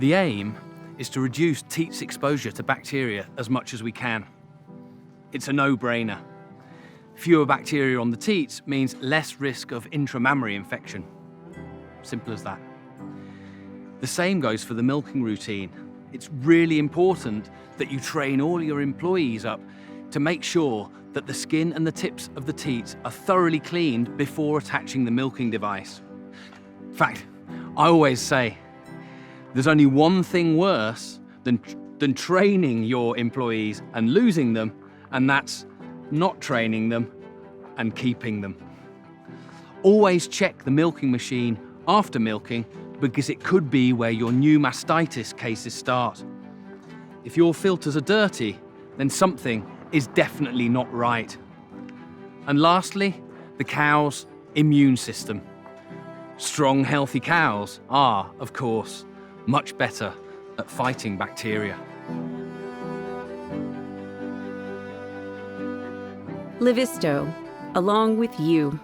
The aim is to reduce teats exposure to bacteria as much as we can. It's a no-brainer. Fewer bacteria on the teats means less risk of intramammary infection. Simple as that. The same goes for the milking routine. It's really important that you train all your employees up to make sure that the skin and the tips of the teats are thoroughly cleaned before attaching the milking device. In fact, I always say, there's only one thing worse than training your employees and losing them, and that's not training them and keeping them. Always check the milking machine after milking, because it could be where your new mastitis cases start. If your filters are dirty, then something is definitely not right. And lastly, the cow's immune system. Strong, healthy cows are, of course, much better at fighting bacteria. Livisto, along with you.